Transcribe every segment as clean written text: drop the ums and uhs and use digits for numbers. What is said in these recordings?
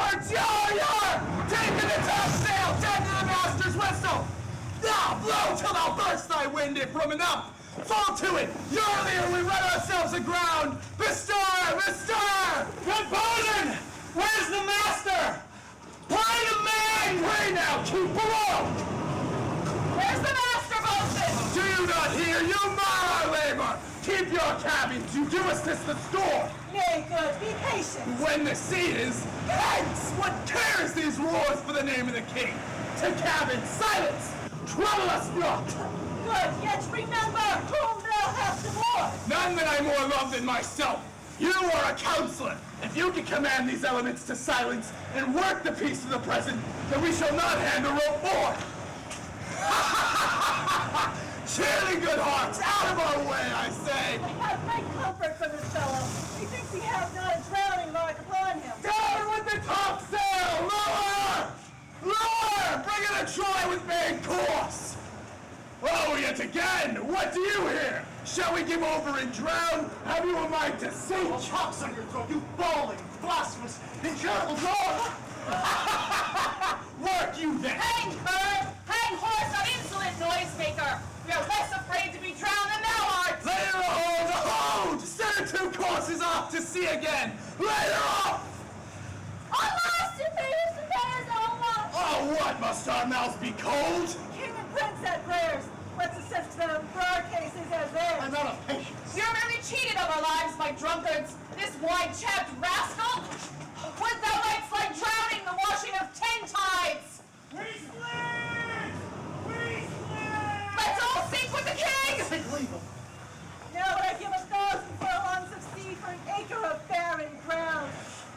Yards! Yar! Yar! Taking the topsail! Dead to the master's whistle! Now blow till thou burst thy wind if room enough! Fall to it! Earlier we run ourselves aground! Bestir! Bestir! Good pardon! Where's the master? Pray the man! Pray now! Keep below! Where's the master, bosun? Do you not hear? You mar our labor! Keep your cabins! You do assist the store! Nay, good, be patient. When the sea is, hence! What cares these wars for the name of the king? To cabins! Silence! Trouble us not! Good, yet remember whom thou hast aboard. None that I more love than myself. You are a counselor. If you can command these elements to silence and work the peace of the present, then we shall not hand a rope more. Cheerly, good hearts, out of our way, I say. I have great comfort from this fellow. Methinks he has not a drowning mark upon him. Down with the topsail! Lower! Lower! Bring it a try with main course! Oh, yet again! What do you hear? Shall we give over and drown? Have you a mind to sink? Well, chocks on your throat, you bawling, blasphemous, incurable dog! Work you then! Hang, cur! Hang, horse, an insolent noisemaker! We are less afraid to be drowned than thou art! Lay her hold! Hold! Set her 2 courses off to sea again! Lay her off! Alas, your fate is almost. Oh, what? Must our mouths be cold? King and prince at prayers. Let's assist them for our cases as theirs. I'm out of patience. You're merely cheated of our lives by drunkards, this wide-chapped rascal! Would thou likes like drowning the washing of 10 tides! We split! We split! Let's all sink with the king! Take leave of Now would I give 1,000 furlongs of sea for an acre of barren ground.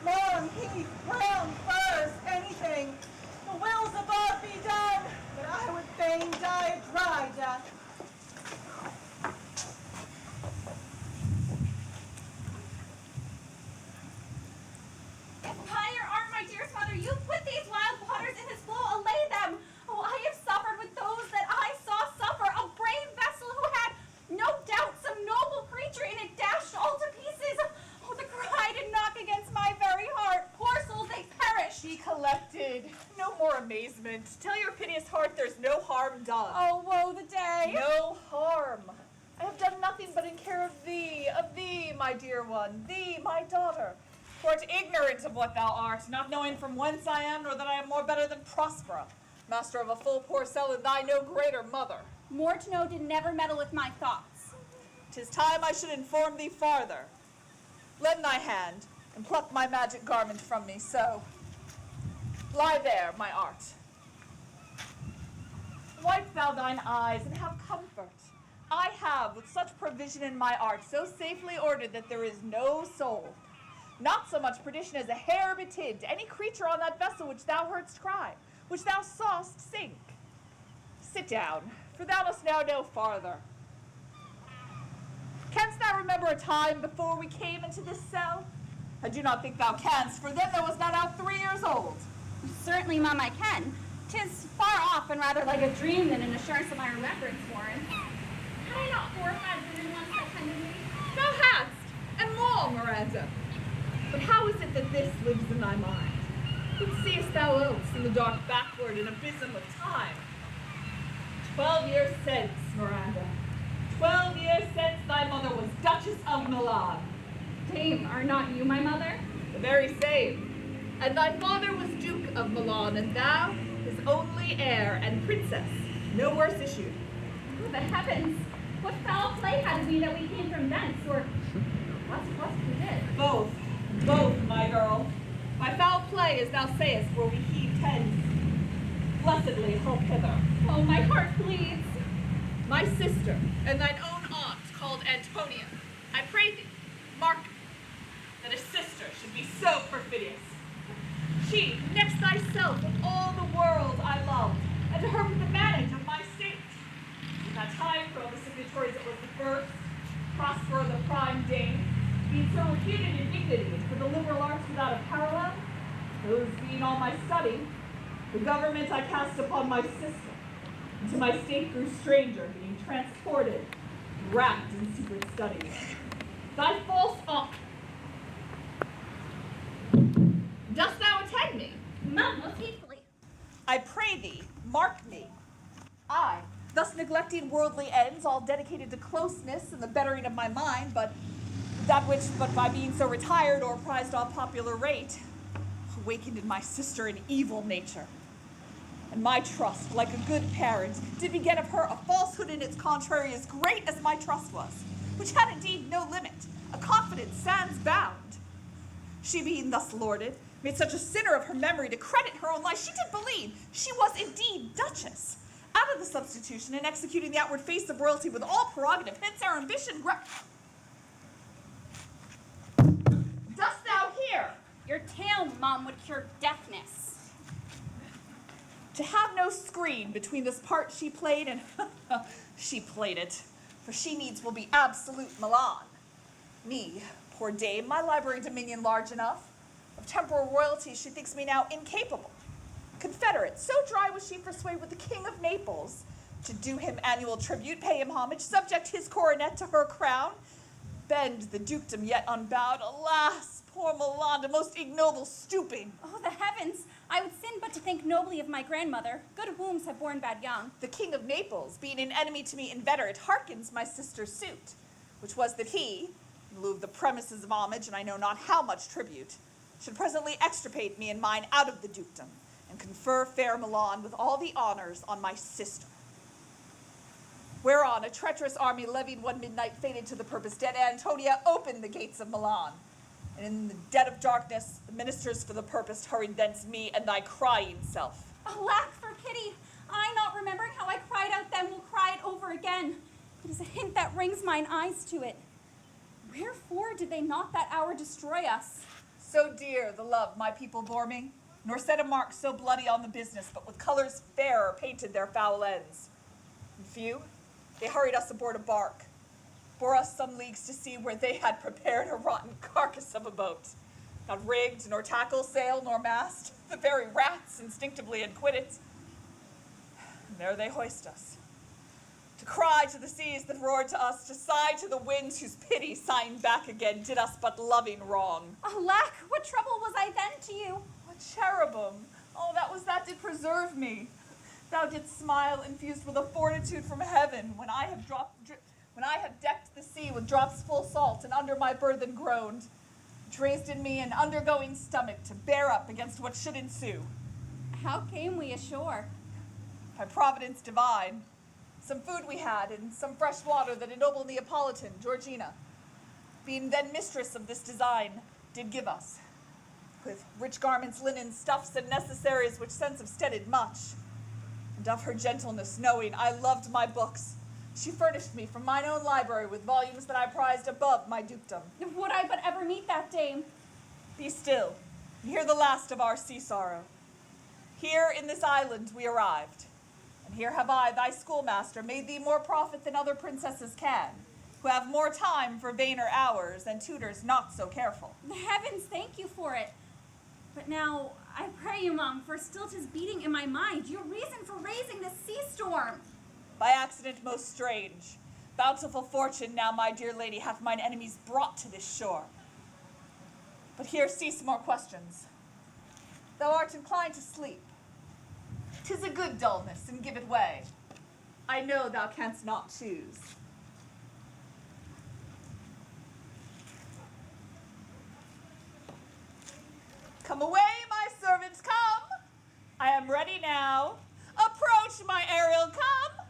Long heath, brown firs, anything. The wills above be done, but I would fain die a dry death. Tie your arm, my dearest mother. You put these wild waters in his flow, allay them. Oh, I have suffered with those that I saw suffer. A brave vessel who had, no doubt, some noble creature in it dashed all to pieces. Oh, the cry did knock against my very heart. Poor souls, they perish. Be collected. No more amazement. Tell your piteous heart there's no harm done. Oh, woe the day. No harm. I have done nothing but in care of thee, my dear one, thee, my daughter. For art ignorant of what thou art, not knowing from whence I am, nor that I am more better than Prospera, master of a full poor cell, and thy no greater mother. More to know did never meddle with my thoughts. 'Tis time I should inform thee farther. Lend thy hand, and pluck my magic garment from me, so. Lie there, my art. Wipe thou thine eyes, and have comfort. I have, with such provision in my art, so safely ordered that there is no soul, not so much perdition as a hair betid, to any creature on that vessel which thou heardst cry, which thou saw'st sink. Sit down, for thou must now know farther. Canst thou remember a time before we came into this cell? I do not think thou canst, for then thou was not out 3 years old. Certainly, Mum, I can. 'Tis far off and rather like a dream than an assurance of my remembrance, Warren. Had I not foretimed within once that kind of me? Thou hadst, and more, Miranda. But how is it that this lives in thy mind? What seest thou else in the dark backward and abysm of time? 12 years since, Miranda. 12 years since thy mother was Duchess of Milan. Dame, are not you my mother? The very same. And thy father was Duke of Milan, and thou his only heir and princess, no worse issued. Oh, the heavens! What foul play had we that we came from thence, or what we did? Both, my girl. By foul play, as thou sayest, were we heaved hence. Blessedly help hither. Oh, my heart bleeds. My sister, and thine own aunt, called Antonia, I pray thee, mark that a sister should be so perfidious. She, next thyself, with all the world I love, and to her with the manage of my state. In that time, for all the signatories it was the first, Prospera the prime dame, being so reputed in dignity, and for the liberal arts without a parallel, those being all my study, the government I cast upon my sister, and to my state grew stranger, being transported, wrapped in secret studies. Thy false aunt, dost thou attend me? I pray thee, mark me. I, thus neglecting worldly ends, all dedicated to closeness and the bettering of my mind, but by being so retired or prized off popular rate, awakened in my sister an evil nature. And my trust, like a good parent, did beget of her a falsehood in its contrary as great as my trust was, which had indeed no limit, a confidence sans bound. She being thus lorded, made such a sinner of her memory to credit her own life, she did believe she was indeed Duchess. Out of the substitution and executing the outward face of royalty with all prerogative, hence our ambition. Dost thou hear? Your tale, Mom, would cure deafness. To have no screen between this part she played and she played it, for she needs will be absolute Milan. Me, poor dame, my library dominion large enough. Of temporal royalty she thinks me now incapable. Confederate, so dry was she persuaded with the King of Naples to do him annual tribute, pay him homage, subject his coronet to her crown, bend the dukedom yet unbowed. Alas, poor Milan, to most ignoble stooping. Oh, the heavens! I would sin but to think nobly of my grandmother. Good wombs have borne bad young. The King of Naples, being an enemy to me inveterate, hearkens my sister's suit, which was that he, in lieu of the premises of homage, and I know not how much tribute, should presently extirpate me and mine out of the dukedom, and confer fair Milan with all the honors on my sister. Whereon a treacherous army levied one midnight fated to the purpose, dead Antonia opened the gates of Milan. And in the dead of darkness, the ministers for the purpose hurried thence me and thy crying self. Alack for pity! I, not remembering how I cried out then, will cry it over again. It is a hint that rings mine eyes to it. Wherefore did they not that hour destroy us? So dear the love my people bore me, nor set a mark so bloody on the business, but with colors fairer painted their foul ends. And few, they hurried us aboard a bark, bore us some leagues to sea where they had prepared a rotten carcass of a boat. Not rigged, nor tackle, sail, nor mast, the very rats instinctively had quit it. And there they hoist us, to cry to the seas that roared to us, to sigh to the winds whose pity sighing back again did us but loving wrong. Alack, what trouble was I then to you? What cherubim, oh, that did preserve me. Thou didst smile, infused with a fortitude from heaven, when I have decked the sea with drops full salt, and under my burthen groaned, which raised in me an undergoing stomach to bear up against what should ensue. How came we ashore? By providence divine, some food we had, and some fresh water that a noble Neapolitan, Georgina, being then mistress of this design, did give us, with rich garments, linen, stuffs, and necessaries which sense have steaded much. And of her gentleness, knowing I loved my books, she furnished me from mine own library with volumes that I prized above my dukedom. Would I but ever meet that dame! Be still, and hear the last of our sea sorrow. Here in this island we arrived, and here have I, thy schoolmaster, made thee more profit than other princesses can, who have more time for vainer hours and tutors not so careful. The heavens thank you for it. But now, I pray you, Mom, for still 'tis beating in my mind, your reason for raising this sea storm. By accident most strange, bountiful fortune now, my dear lady, hath mine enemies brought to this shore. But here cease more questions. Thou art inclined to sleep. 'Tis a good dullness, and give it way. I know thou canst not choose. Come away, my servants, come. I am ready now. Approach, my Ariel, come.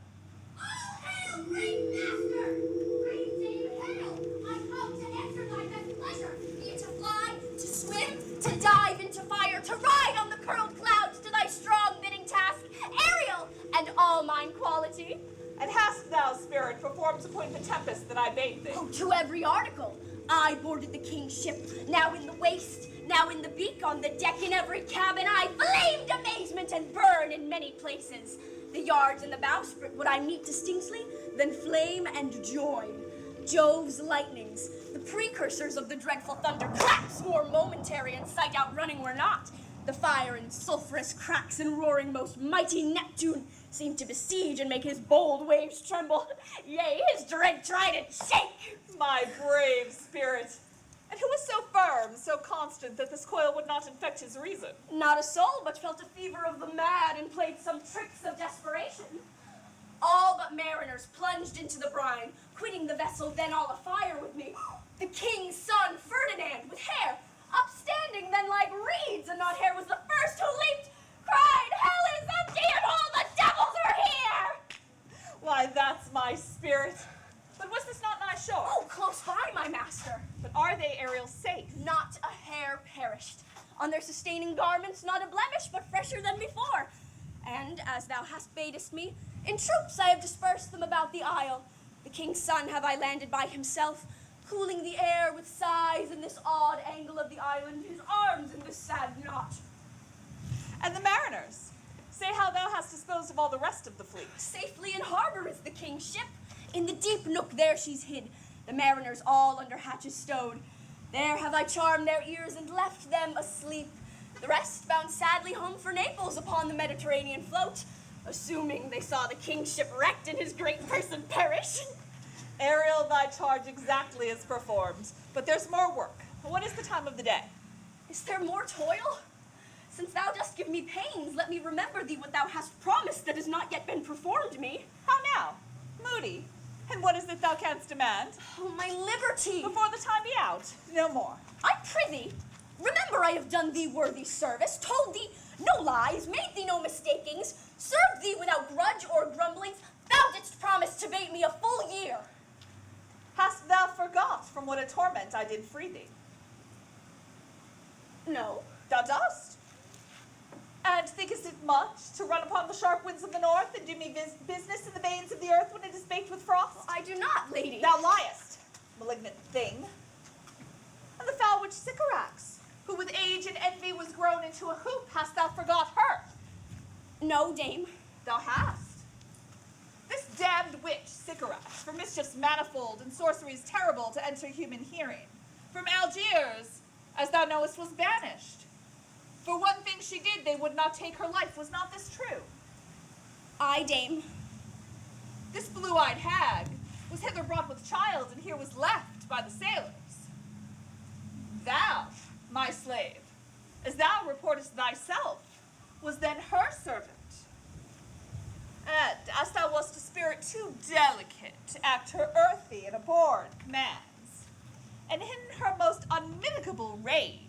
All hail, great master! Great Dame, hail! I come to answer thy best pleasure, be it to fly, to swim, to dive into fire, to ride on the curled clouds, to thy strong bidding task, Ariel, and all mine quality. And hast thou, spirit, performed to point the tempest that I bade thee? Oh, to every article. I boarded the king's ship, now in the waist, now in the beak, on the deck, in every cabin. I flamed amazement and burn in many places. The yards and the bowsprit would I meet distinctly, then flame and join. Jove's lightnings, the precursors of the dreadful thunder, cracks more momentary and sight outrunning were not. The fire and sulphurous cracks and roaring most mighty Neptune seem to besiege and make his bold waves tremble. Yea, his dread trident shake. My brave spirit, And who was so firm, so constant, that this coil would not infect his reason? Not a soul but felt a fever of the mad and played some tricks of desperation. All but mariners plunged into the brine, quitting the vessel then all afire with me. The king's son, Ferdinand, with hair upstanding then like reeds, and not hair, was the first who leaped, cried, "Hell is empty and all the devils are here!" Why, that's my spirit. But was this not nigh shore? Oh, close by, my master. But are they, Ariel, safe? Not a hair perished. On their sustaining garments not a blemish, but fresher than before. And, as thou hast badest me, in troops I have dispersed them about the isle. The king's son have I landed by himself, cooling the air with sighs in this odd angle of the island, his arms in this sad knot. And the mariners? Say how thou hast disposed of all the rest of the fleet. Safely in harbor is the king's ship. In the deep nook there she's hid, the mariners all under hatches stowed. There have I charmed their ears and left them asleep. The rest bound sadly home for Naples upon the Mediterranean float, assuming they saw the king's ship wrecked and his great person perish. Ariel, thy charge exactly is performed, but there's more work. What is the time of the day? Is there more toil? Since thou dost give me pains, let me remember thee what thou hast promised that has not yet been performed me. How now? Moody. And what is it thou canst demand? Oh, my liberty! Before the time be out, no more. I prithee, remember I have done thee worthy service, told thee no lies, made thee no mistakings, served thee without grudge or grumblings. Thou didst promise to bait me a full year. Hast thou forgot from what a torment I did free thee? No. Thou dost? And thinkest it much to run upon the sharp winds of the north and do me business in the veins of the earth when it is baked with frost? I do not, lady. Thou liest, malignant thing. And the foul witch Sycorax, who with age and envy was grown into a hoop, hast thou forgot her? No, dame. Thou hast. This damned witch, Sycorax, for mischiefs manifold and sorceries terrible to enter human hearing, from Algiers, as thou knowest, was banished. For one thing she did, they would not take her life. Was not this true? Aye, dame. This blue-eyed hag was hither brought with child, and here was left by the sailors. Thou, my slave, as thou reportest thyself, was then her servant. And as thou wast a spirit too delicate to act her earthy and abhorred commands, and in her most unmitigable rage,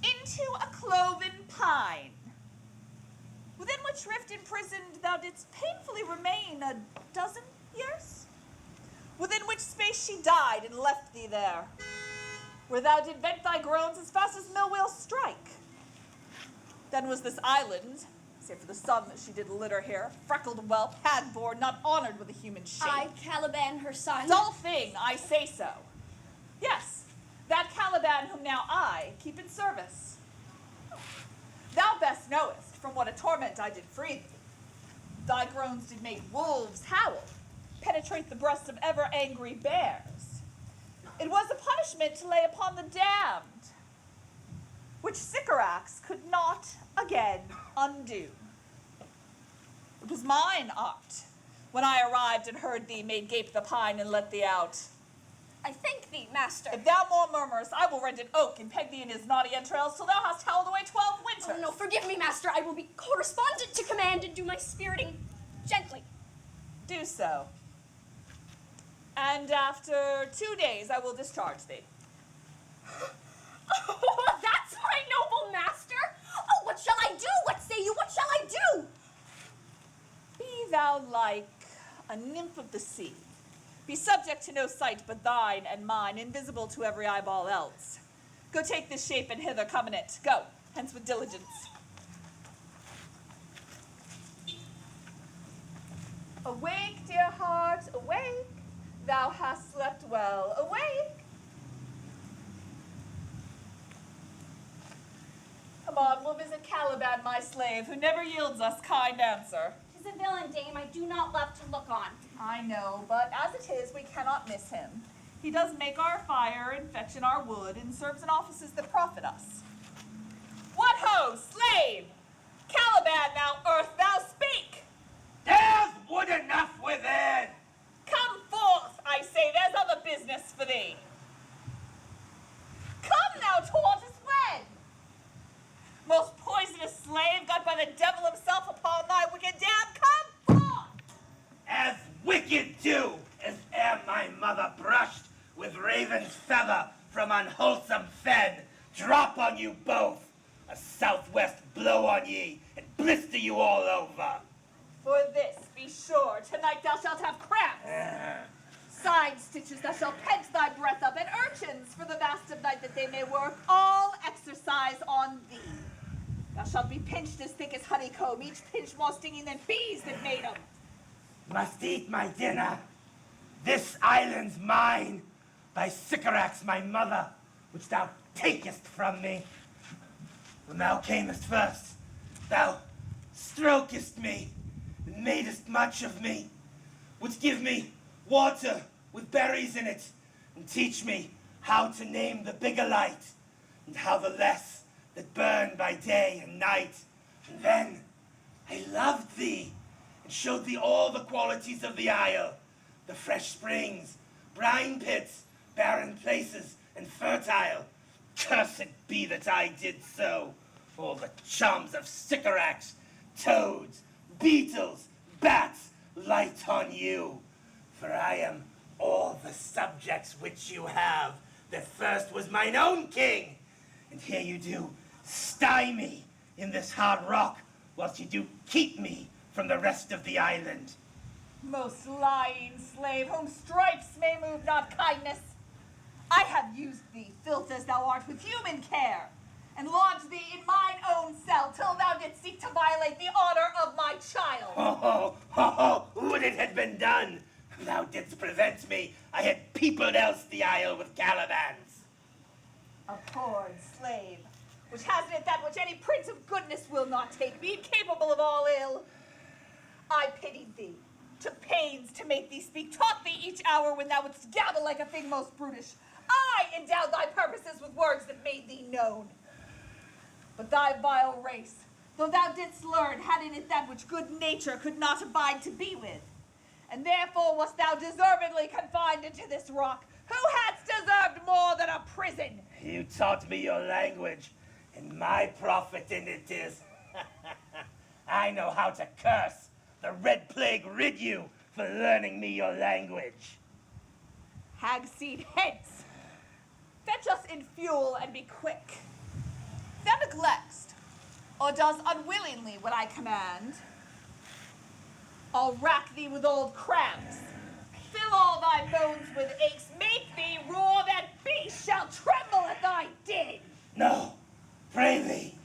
into a cloven pine, within which rift imprisoned thou didst painfully remain a dozen years, within which space she died and left thee there, where thou did vent thy groans as fast as mill wheels strike. Then was this island, save for the sun that she did litter here, freckled whelp, had born, not honored with a human shape. I, Caliban, her son. Dull thing, I say so. Yes, that Caliban whom now I keep in service. Thou best knowest from what a torment I did free thee. Thy groans did make wolves howl, penetrate the breasts of ever angry bears. It was a punishment to lay upon the damned, which Sycorax could not again undo. It was mine art, when I arrived and heard thee, made gape the pine and let thee out. I thank thee, master. If thou more murmurest, I will rend an oak and peg thee in his naughty entrails till thou hast howled away 12 winters. Oh, no, forgive me, master. I will be correspondent to command and do my spiriting gently. Do so. And after 2 days I will discharge thee. Oh, that's my noble master. Oh, what shall I do? What say you? What shall I do? Be thou like a nymph of the sea. Be subject to no sight but thine and mine, invisible to every eyeball else. Go take this shape and hither come in it. Go, hence with diligence. Awake, dear heart, awake. Thou hast slept well. Awake. Come on, we'll visit Caliban, my slave, who never yields us kind answer. 'Tis a villain, dame, I do not love to look on. I know, but as it is, we cannot miss him. He does make our fire and fetch in our wood, and serves in offices that profit us. What ho, slave! Caliban, now earth, thou speak! There's wood enough within! Come forth, I say, there's other business for thee. feather from unwholesome fen drop on you both, a southwest blow on ye, and blister you all over. For this, be sure, tonight thou shalt have cramps. Side stitches thou shalt pent thy breath up, and urchins for the vast of night that they may work all exercise on thee. Thou shalt be pinched as thick as honeycomb, each pinch more stinging than bees that made 'em. Must eat my dinner. This island's mine, by Sycorax my mother, which thou takest from me. When thou camest first, thou strokest me, and madest much of me, wouldst give me water with berries in it, and teach me how to name the bigger light, and how the less that burn by day and night. And then I loved thee, and showed thee all the qualities of the isle, the fresh springs, brine pits, barren places, and fertile. Cursed be that I did so. All the charms of Sycorax, toads, beetles, bats, light on you. For I am all the subjects which you have, that first was mine own king. And here you do stymie in this hard rock, whilst you do keep me from the rest of the island. Most lying slave, whom stripes may move, not kindness. I have used thee, filth as thou art, with human care, and lodged thee in mine own cell, till thou didst seek to violate the honor of my child. Would it had been done! Thou didst prevent me. I had peopled else the isle with caravans. Abhorred slave, which has in it that which any prince of goodness will not take, being capable of all ill. I pitied thee, took pains to make thee speak, taught thee each hour when thou wouldst gabble like a thing most brutish. I endowed thy purposes with words that made thee known. But thy vile race, though thou didst learn, had in it that which good nature could not abide to be with. And therefore wast thou deservedly confined into this rock. Who hadst deserved more than a prison? You taught me your language, and my profit in it is I know how to curse. The red plague rid you for learning me your language. Hag seed hence. Fetch us in fuel and be quick. Thou neglect'st, or does unwillingly what I command. I'll rack thee with old cramps, fill all thy bones with aches, make thee roar that beasts shall tremble at thy din. No, pray thee.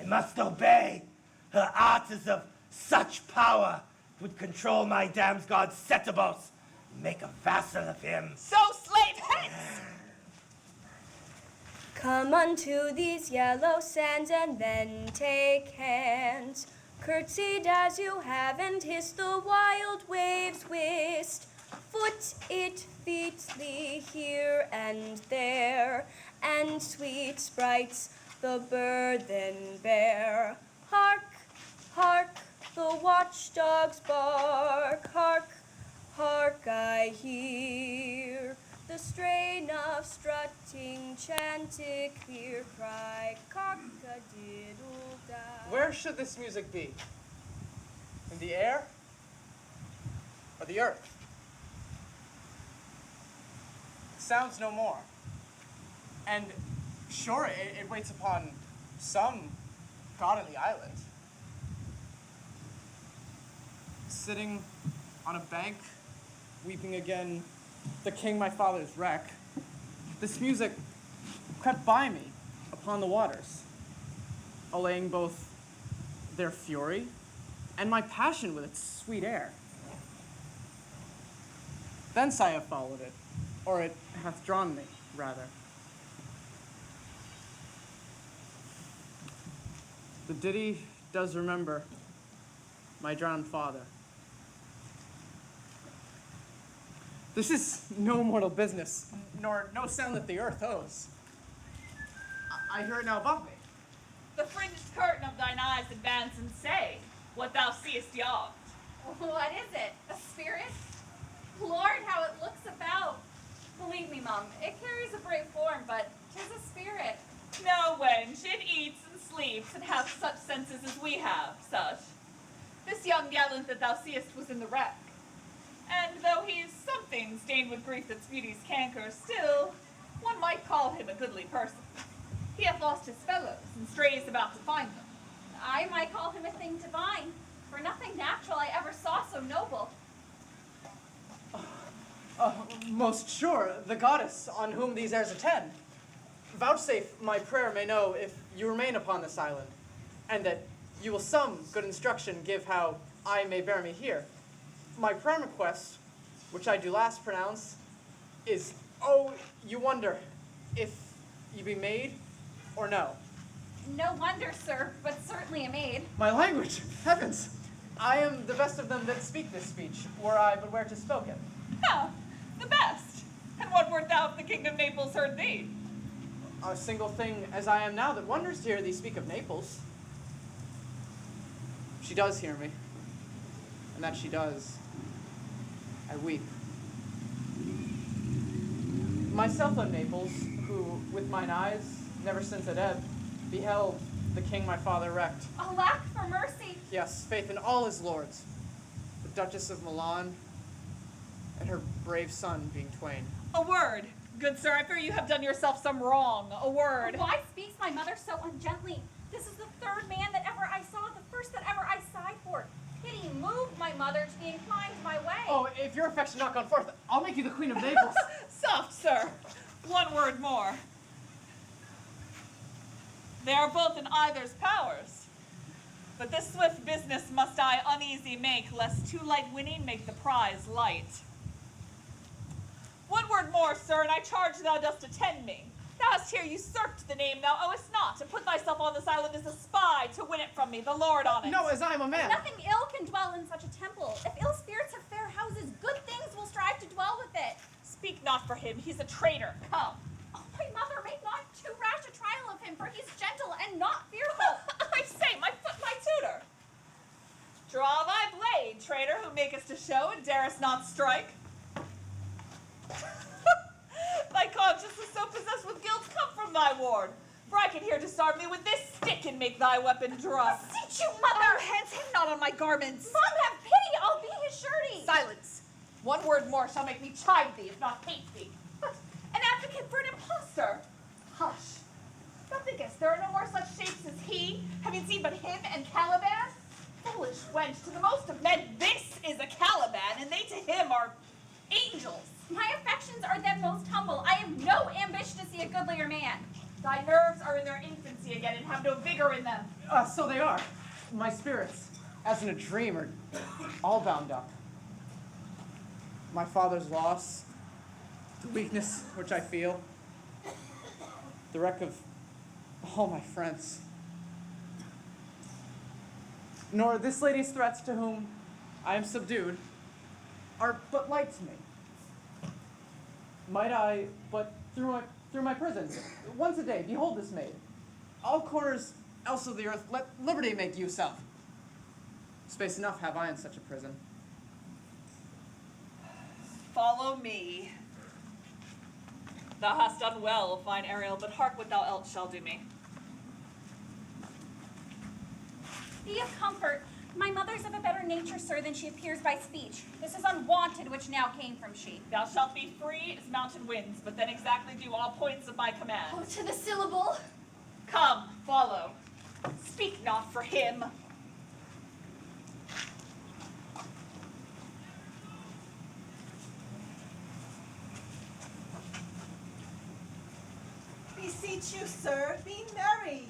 I must obey. Her art is of such power, it would control my damned god Setebos, and make a vassal of him. So slave hence! Come unto these yellow sands and then take hands. Curtsied as you have and hissed the wild waves whist. Foot it featly here and there, and sweet sprites the burthen bear. Hark, hark, the watchdogs bark. Hark, hark, I hear the strain of strutting chantic clear cry, cock-a-diddle-da. Where should this music be? In the air or the earth? It sounds no more. And sure, it waits upon some god on the island. Sitting on a bank, weeping again the king my father's wreck, this music crept by me upon the waters, allaying both their fury and my passion with its sweet air. Thence I have followed it, or it hath drawn me, rather. The ditty does remember my drowned father. This is no mortal business, nor no sound that the earth owes. I hear it now above me. The fringed curtain of thine eyes advance and say what thou seest yond. What is it? A spirit? Lord, how it looks about. Believe me, Mum, it carries a brave form, but 'tis a spirit. No, wench, it eats and sleeps and hath such senses as we have, such. This young gallant that thou seest was in the wreck, and though he's some something stained with grief that's beauty's canker, still, one might call him a goodly person. He hath lost his fellows, and strays about to find them. I might call him a thing divine, for nothing natural I ever saw so noble. Most sure, the goddess on whom these airs attend. Vouchsafe my prayer may know if you remain upon this island, and that you will some good instruction give how I may bear me here. My prime request, which I do last pronounce, is, oh, you wonder if you be maid or no. No wonder, sir, but certainly a maid. My language, heavens! I am the best of them that speak this speech, were I but where to spoke it. Huh, the best. And what wert thou if the king of Naples heard thee? A single thing as I am now that wonders to hear thee speak of Naples. She does hear me, and that she does, I weep. Myself of Naples, who with mine eyes, never since at ebb, beheld the king my father wrecked. Alack for mercy! Yes, faith in all his lords, the Duchess of Milan, and her brave son being twain. A word. Good sir, I fear you have done yourself some wrong. A word. Why speaks my mother so ungently? This is the third man that ever I saw, the first that ever I sighed for. Pity moved my mother to be inclined my way. Oh, if your affection not gone forth, I'll make you the queen of Naples. Soft, sir. One word more. They are both in either's powers. But this swift business must I uneasy make, lest too light winning make the prize light. One word more, sir, and I charge thou dost attend me. Thou hast here usurped the name thou owest not, and put thyself on this island as a spy to win it from me, the lord on it. No, as I am a man. Nothing ill can dwell in such a temple. If ill spirits have fair houses, good things will strive to dwell with it. Speak not for him, he's a traitor. Come. Oh, my mother, make not too rash a trial of him, for he's gentle and not fearful. I say, my foot, my tutor. Draw thy blade, traitor, who makest a show and darest not strike. Thy conscience is so possessed with guilt, come from thy ward. For I can here disarm thee with this stick and make thy weapon drop. Beseech you, mother! Oh, hands him not on my garments. Mom, have pity, I'll be his surety. Silence. One word more shall make me chide thee, if not hate thee. What? An advocate for an impostor? Hush. Thou thinkest there are no more such shapes as he, having seen but him and Caliban? Foolish wench, to the most of men this is a Caliban, and they to him are angels. My affections are then most humble. I have no ambition to see a goodlier man. Thy nerves are in their infancy again and have no vigor in them. So they are. My spirits, as in a dream, are all bound up. My father's loss, the weakness which I feel, the wreck of all my friends. Nor this lady's threats to whom I am subdued are but light to me. Might I, but through my prison, once a day, behold this maid. All corners else of the earth let liberty make use of. Space enough have I in such a prison. Follow me. Thou hast done well, fine Ariel, but hark what thou else shall do me. Be of comfort. My mother's of a better nature, sir, than she appears by speech. This is unwonted which now came from she. Thou shalt be free as mountain winds, but then exactly do all points of my command. Oh, to the syllable. Come, follow. Speak not for him. Beseech you, sir, be merry.